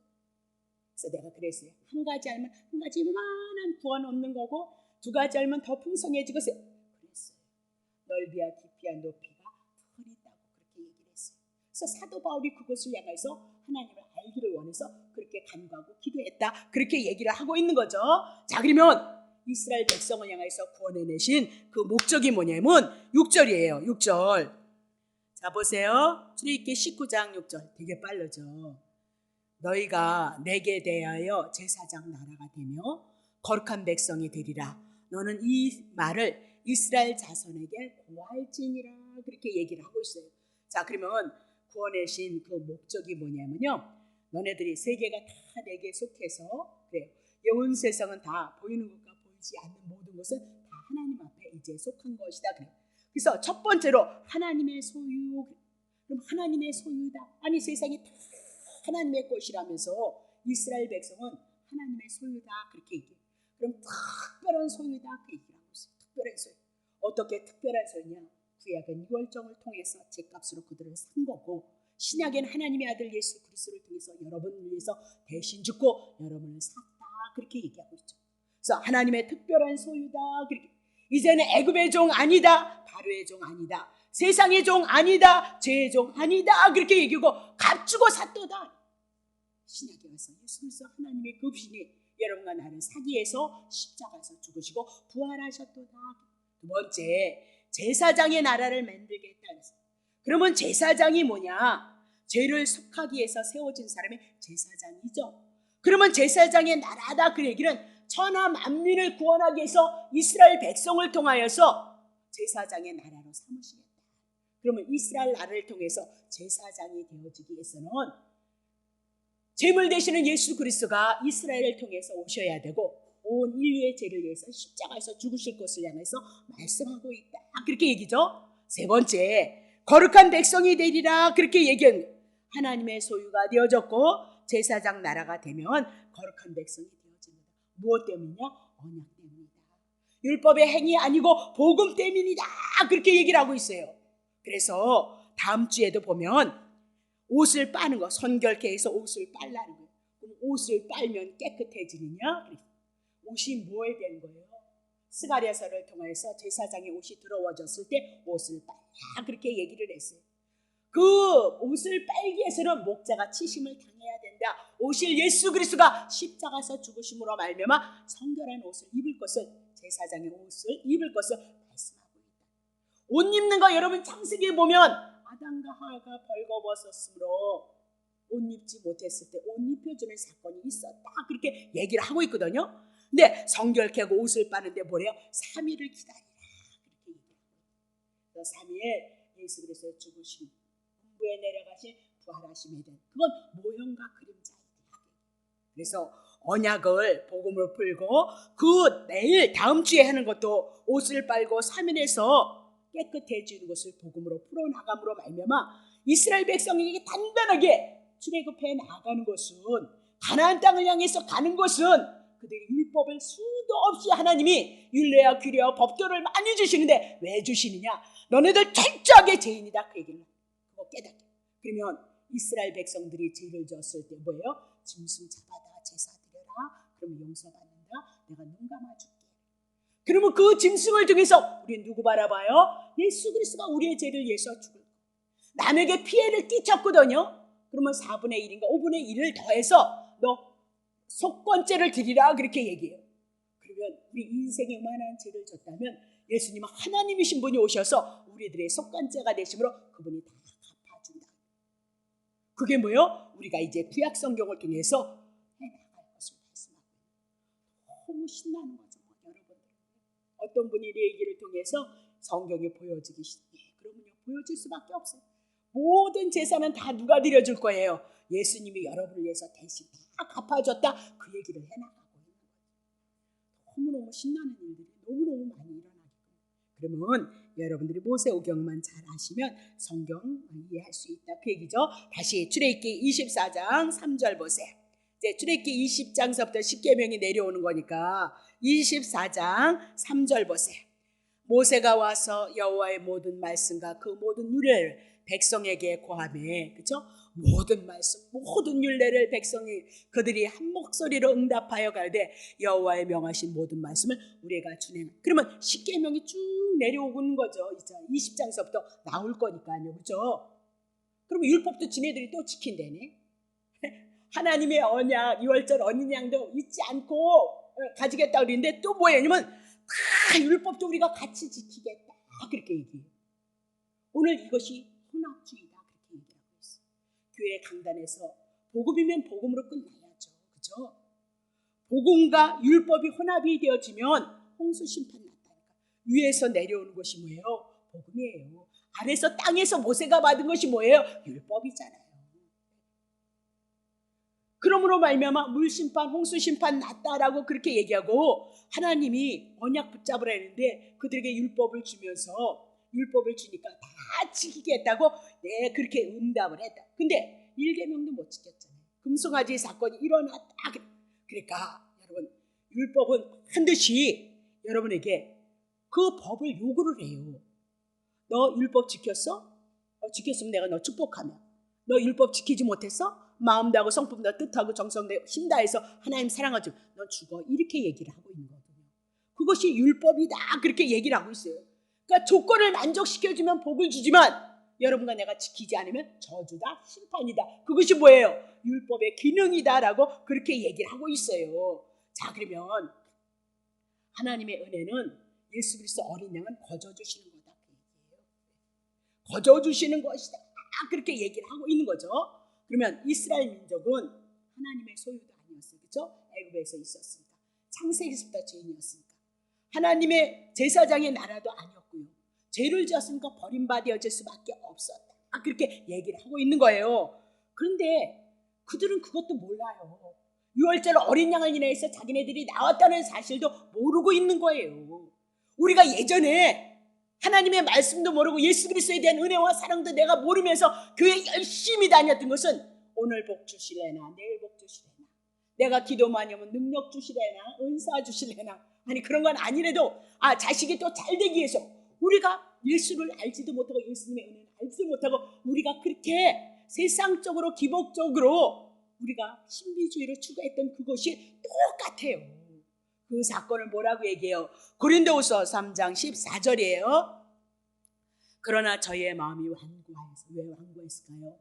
그래서 내가 그랬어요. 한 가지 알면 한 가지 이만한 구원 얻는 거고, 두 가지 알면 더 풍성해지고 그랬어요. 넓이와 깊이와 높이가 큰 있다고 그렇게 얘기를 했어요. 그래서 사도 바울이 그것을 향해서 하나님을 알기를 원해서 그렇게 간구하고 기도했다, 그렇게 얘기를 하고 있는 거죠. 자, 그러면 이스라엘 백성을 향해서 구원해내신 그 목적이 뭐냐면 6절이에요. 6절. 자, 보세요. 출애굽기 19장 6절. 되게 빠르죠. 너희가 내게 대하여 제사장 나라가 되며 거룩한 백성이 되리라. 너는 이 말을 이스라엘 자손에게 고할지니라, 그렇게 얘기를 하고 있어요. 자, 그러면 구원하신 그 목적이 뭐냐면요, 너네들이 세계가 다 내게 속해서, 그래요, 온 세상은 다 보이는 것과 보이지 않는 모든 것은 다 하나님 앞에 이제 속한 것이다. 그래요. 그래서 첫 번째로 하나님의 소유. 그럼 하나님의 소유다. 아니, 세상이 다 하나님의 것이라면서 이스라엘 백성은 하나님의 소유다, 그렇게 얘기해요. 그럼 특별한 소유다, 그 얘기를 하고 있어요. 특별한 소유. 어떻게 특별한 소유냐? 구약은 유월정을 통해서 죗값으로 그들을 산 거고, 신약에는 하나님의 아들 예수 그리스도를 통해서 여러분을 위해서 대신 죽고 여러분을 샀다, 그렇게 얘기하고 있죠. 그래서 하나님의 특별한 소유다. 그렇게 이제는 애굽의 종 아니다, 바로의 종 아니다, 세상의 종 아니다, 죄의 종 아니다, 그렇게 얘기하고 값주고 샀도다. 신약에 와서 예수 그리스도 하나님의 급신이 여러분과 나를 사기 위해서 십자가에서 죽으시고 부활하셨도다. 두 번째, 제사장의 나라를 만들겠다. 그러면 제사장이 뭐냐? 죄를 속하기 위해서 세워진 사람이 제사장이죠. 그러면 제사장의 나라다, 그 얘기는 천하 만민을 구원하기 위해서 이스라엘 백성을 통하여서 제사장의 나라로 삼으시겠다. 그러면 이스라엘 나라를 통해서 제사장이 되어지기 위해서는 제물 되시는 예수 그리스도가 이스라엘을 통해서 오셔야 되고, 온 인류의 죄를 위해서 십자가에서 죽으실 것을 향해서 말씀하고 있다, 그렇게 얘기죠. 세 번째, 거룩한 백성이 되리라, 그렇게 얘기한 하나님의 소유가 되어졌고 제사장 나라가 되면 거룩한 백성이 되어집니다. 무엇 때문이냐? 언약 때문이다. 율법의 행위 아니고 복음 때문이다, 그렇게 얘기를 하고 있어요. 그래서 다음 주에도 보면 옷을 빠는 거, 선결케 해서 옷을 빨라는 거예요. 그럼 옷을 빨면 깨끗해지느냐? 옷이 뭐에 된 거예요? 스가랴서를 통해서 제사장의 옷이 더러워졌을 때 옷을 빨라, 그렇게 얘기를 했어요. 그 옷을 빨기 위해서는 목자가 치심을 당해야 된다. 오실 예수 그리스도가 십자가에서 죽으심으로 말미암아 성결한 옷을 입을 것을, 제사장의 옷을 입을 것을 말씀하고 있다. 옷 입는 거 여러분 창세기에 보면 아담과 하와가 벌거벗었으므로 옷 입지 못했을 때 옷 입혀주는 사건이 있었다, 그렇게 얘기를 하고 있거든요. 근데 성결케 하고 옷을 빠는데 뭐래요? 3일을 기다리라, 그렇게 얘기해요. 3일 예수 그리스도의 죽으심, 문부에 내려가신 부활하심에 대한 그건 모형과 그림자이다. 그래서 언약을 복음으로 풀고 그 내일 다음 주에 하는 것도 옷을 빨고 3일에서 깨끗해지는 것을 복음으로 풀어나감으로 말미암아 이스라엘 백성에게 단단하게 출애굽해 나가는 것은, 가나안 땅을 향해서 가는 것은 그들의 율법을 수도 없이 하나님이 율례와 규례와 법도를 많이 주시는데 왜 주시느냐? 너네들 철저하게 죄인이다, 그 얘기를 그거 깨닫게. 그러면 이스라엘 백성들이 죄를 졌을 때 뭐예요? 짐승 잡아다 제사 드려라, 그러면 용서받는다, 내가 눈 감아줄게. 그러면 그 짐승을 통해서 우리 누구 바라봐요? 예수 그리스도가 우리의 죄를 위해서 죽을 거, 남에게 피해를 끼쳤거든요. 그러면 4분의 1인가 5분의 1을 더해서 너 속건죄를 드리라, 그렇게 얘기해요. 그러면 우리 인생에 만한 죄를 졌다면 예수님은 하나님이신 분이 오셔서 우리들의 속건죄가 되심으로 그분이 다 갚아준다. 그게 뭐예요? 우리가 이제 구약 성경을 통해서 해나갈 것을 말씀하고 너무 신나는 거죠, 여러분. 어떤 분이 내 얘기를 통해서 성경에 보여지기 시작해요. 그러면요, 보여질 수밖에 없어요. 모든 제사는 다 누가 드려줄 거예요? 예수님이 여러분을 위해서 대신 다 갚아줬다, 그 얘기를 해나가고 있는 거예요. 너무너무 신나는 일들이 너무너무 많이 일어나기 때문에. 그러면 여러분들이 모세오경만 잘 아시면 성경 이해할 수 있다, 그 얘기죠. 다시 출애굽기 24장 3절 보세요. 이제 출애굽기 20장서부터 십계명이 내려오는 거니까 24장 3절 보세요. 모세가 와서 여호와의 모든 말씀과 그 모든 율례를 백성에게 고하매, 그렇죠? 모든 말씀, 모든 율례를 백성이 그들이 한 목소리로 응답하여 가되 여호와의 명하신 모든 말씀을 우리가 준행. 그러면 십계명이 쭉 내려오는 거죠. 이제 20장서부터 나올 거니까요, 그렇죠? 그러면 율법도 지네들이 또 지킨다네. 하나님의 언약, 유월절 어린 양도 잊지 않고 가지겠다 그러는데 또 뭐냐면 다 율법도 우리가 같이 지키겠다, 그렇게 얘기해요. 오늘 이것이 혼합주의다, 그렇게 얘기하고 있어요. 교회 강단에서 복음이면 복음으로 끝나야죠, 그렇죠? 복음과 율법이 혼합이 되어지면 홍수 심판 났다니까. 위에서 내려오는 것이 뭐예요? 복음이에요. 아래서 땅에서 모세가 받은 것이 뭐예요? 율법이잖아요. 그러므로 말미암아 물심판, 홍수심판 났다라고 그렇게 얘기하고 하나님이 언약 붙잡으라 했는데 그들에게 율법을 주면서 율법을 주니까 다 지키겠다고 그렇게 응답을 했다. 근데 1계명도 못 지켰잖아요. 금송아지 사건이 일어났다. 그러니까 여러분, 율법은 반드시 여러분에게 그 법을 요구를 해요. 너 율법 지켰어? 지켰으면 내가 너 축복하며. 너 율법 지키지 못했어? 마음 다하고 성품 다 뜻하고 정성 힘 다해서 하나님 사랑하지, 너 죽어, 이렇게 얘기를 하고 있는 거거든요. 그것이 율법이다, 그렇게 얘기를 하고 있어요. 그러니까 조건을 만족시켜주면 복을 주지만 여러분과 내가 지키지 않으면 저주다, 심판이다. 그것이 뭐예요? 율법의 기능이다라고 그렇게 얘기를 하고 있어요. 자, 그러면 하나님의 은혜는 예수 그리스도 어린 양은 거저주시는 거다, 그 얘기예요. 거저주시는 것이다, 그렇게 얘기를 하고 있는 거죠. 그러면 이스라엘 민족은 하나님의 소유도 아니었어요, 그렇죠? 애굽에서 있었으니까, 창세기부터 죄인이었으니까, 하나님의 제사장의 나라도 아니었고요, 죄를 지었으니까 버림받아질 수밖에 없었다, 그렇게 얘기를 하고 있는 거예요. 그런데 그들은 그것도 몰라요. 유월절 어린 양을 인해서 자기네들이 나왔다는 사실도 모르고 있는 거예요. 우리가 예전에 하나님의 말씀도 모르고 예수 그리스도에 대한 은혜와 사랑도 내가 모르면서 교회 열심히 다녔던 것은 오늘 복 주실래나 내일 복 주실래나, 내가 기도 많이 하면 능력 주실래나 은사 주실래나, 아니 그런 건 아니래도 자식이 또 잘 되기 위해서 우리가 예수를 알지도 못하고 예수님의 은혜를 알지도 못하고 우리가 그렇게 세상적으로 기복적으로 우리가 신비주의를 추구했던 그것이 똑같아요. 그 사건을 뭐라고 얘기해요? 고린도후서 3장 14절이에요. 그러나 저희의 마음이 완고하여서, 왜 완고했을까요?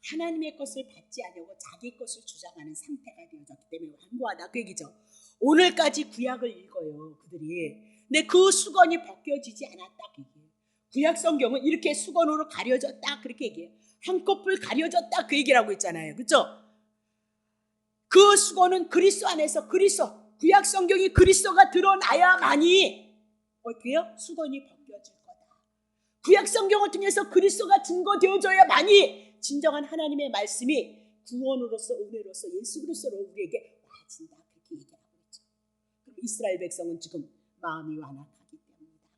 하나님의 것을 받지 않으려고 자기 것을 주장하는 상태가 되어졌기 때문에 완고하다 그 얘기죠. 오늘까지 구약을 읽어요 그들이. 근데 그 수건이 벗겨지지 않았다 그 얘기예요. 구약 성경은 이렇게 수건으로 가려졌다 그렇게 얘기해요. 한꺼풀 가려졌다 그 얘기를 하고 있잖아요. 그렇죠? 그 수건은 그리스도 안에서 구약 성경이 그리스도가 드러나야만이 어떻게 해요? 수건이 벗겨질 거다. 구약 성경을 통해서 그리스도가 증거되어져야만이 진정한 하나님의 말씀이 구원으로서 은혜로서 예수 그리스도로 우리에게 와진다 그렇게 얘기하고 있죠. 그럼 이스라엘 백성은 지금 마음이 완악하기 때문이다.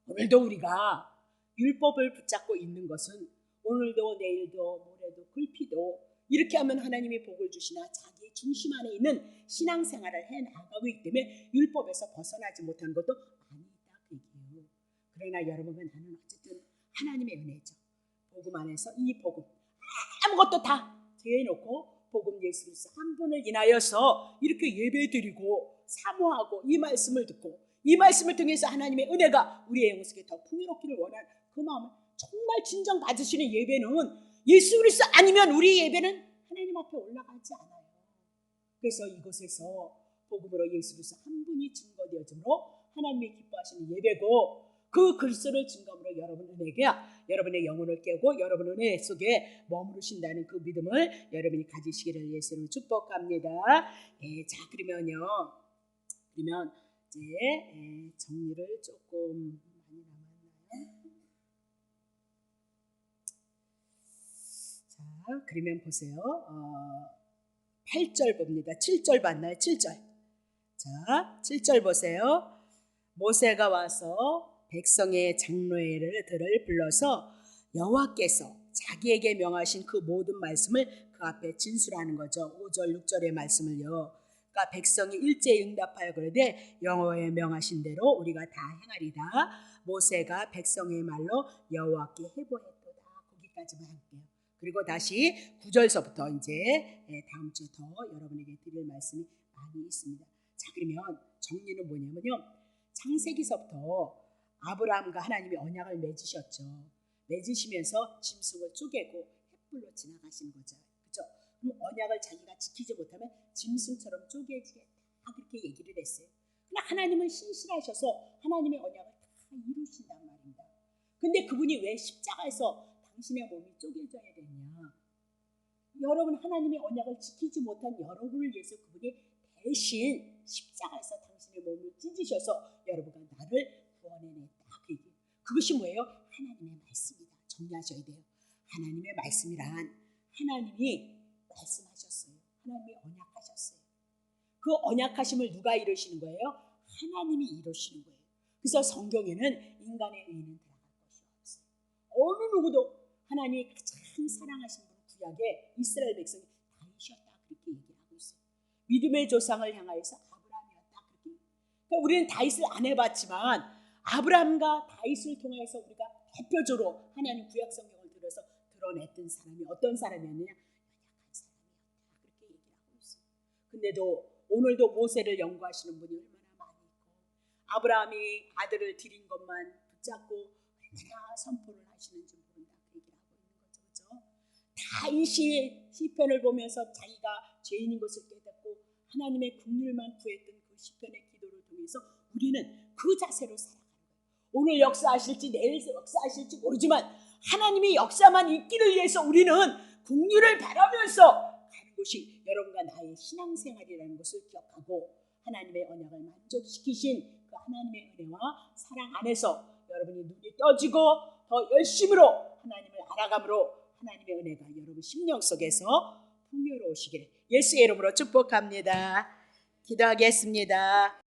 오늘도 우리가 율법을 붙잡고 있는 것은 오늘도 내일도 모레도 글피도 이렇게 하면 하나님이 복을 주시나 자기 중심 안에 있는 신앙생활을 해나가고 있기 때문에 율법에서 벗어나지 못하는 것도 아니다 그 얘기예요. 그러나 여러분은 나는 어쨌든 하나님의 은혜죠. 복음 안에서 이 복음 아무것도 다 제해놓고 복음 예수 그리스도 한 분을 인하여서 이렇게 예배드리고 사모하고 이 말씀을 듣고 이 말씀을 통해서 하나님의 은혜가 우리의 영혼 속에 더 풍요롭기를 원하는 그 마음을 정말 진정 받으시는 예배는 예수 그리스도 아니면 우리 예배는 하나님 앞에 올라가지 않아요. 그래서 이곳에서 복음으로 예수 그리스도 한 분이 증거되어짐으로 하나님이 기뻐하시는 예배고 그 그리스도를 증거함으로 여러분 은혜가 여러분의 영혼을 깨고 여러분 은혜 속에 머무르신다는 그 믿음을 여러분이 가지시기를 예수로 축복합니다. 자 그러면 이제 정리를 조금 많이 남았나요? 자 그러면 보세요. 8절 봅니다. 7절 봤나요? 7절. 자 7절 보세요. 모세가 와서 백성의 장로들을 불러서 여호와께서 자기에게 명하신 그 모든 말씀을 그 앞에 진술하는 거죠. 5절 6절의 말씀을요. 그러니까 백성이 일제히 응답하여 그러되 여호와의 명하신 대로 우리가 다 행하리다. 모세가 백성의 말로 여호와께 해보했도다. 거기까지만 할게요. 그리고 다시 9절서부터 이제 다음 주에 더 여러분에게 드릴 말씀이 많이 있습니다. 자 그러면 정리는 뭐냐면요. 창세기서부터 아브라함과 하나님이 언약을 맺으셨죠. 맺으시면서 짐승을 쪼개고 횃불로 지나가시는 거죠. 그렇죠? 그럼 언약을 자기가 지키지 못하면 짐승처럼 쪼개지겠다 그렇게 얘기를 했어요. 그러나 하나님은 신실하셔서 하나님의 언약을 다 이루신단 말입니다. 근데 그분이 왜 십자가에서 당신의 몸이 쪼개져야 되냐? 여러분 하나님의 언약을 지키지 못한 여러분을 위해서 그분이 대신 십자가에서 당신의 몸을 찢으셔서 여러분과 나를 구원해냈다. 그것이 뭐예요? 하나님의 말씀이다. 정리하셔야 돼요. 하나님의 말씀이란 하나님이 말씀하셨어요. 하나님이 언약하셨어요. 그 언약하심을 누가 이루시는 거예요? 하나님이 이루시는 거예요. 그래서 성경에는 인간의 의는 들어갈 것이 없어요. 어느 누구도 하나님이 가장 사랑하신 분 구약에 이스라엘 백성이 다윗이었다 그렇게 얘기하고 있어요. 믿음의 조상을 향하여서 아브라함이었다 그렇게. 그러니까 우리는 다윗을 안 해봤지만 아브라함과 다윗을 통해서 우리가 대표적으로 하나님 구약 성경을 들어서 드러냈던 사람이 어떤 사람이었느냐? 연약한 사람이었다 그렇게 얘기를 하고 있어요. 근데도 오늘도 모세를 연구하시는 분이 얼마나 많이 있고 아브라함이 아들을 드린 것만 붙잡고 얼마나 선포를 하시는지 모른다 그 얘기를 하고 있는 거죠. 그렇죠? 다윗이 시편을 보면서 자기가 죄인인 것을 깨닫고 하나님의 긍휼만 구했던 그 시편의 기도를 통해서 우리는 그 자세로 살아가는 거예요. 오늘 역사하실지 내일 역사하실지 모르지만 하나님의 역사만 있기를 위해서 우리는 긍휼을 바라면서 가는 것이 여러분과 나의 신앙생활이라는 것을 기억하고 하나님의 언약을 만족시키신 그 하나님의 은혜와 사랑 안에서 여러분이 눈이 떠지고 더 열심으로 하나님을 알아감으로 하나님의 은혜가 여러분 심령 속에서 풍요로우시기를 예수의 이름으로 축복합니다. 기도하겠습니다.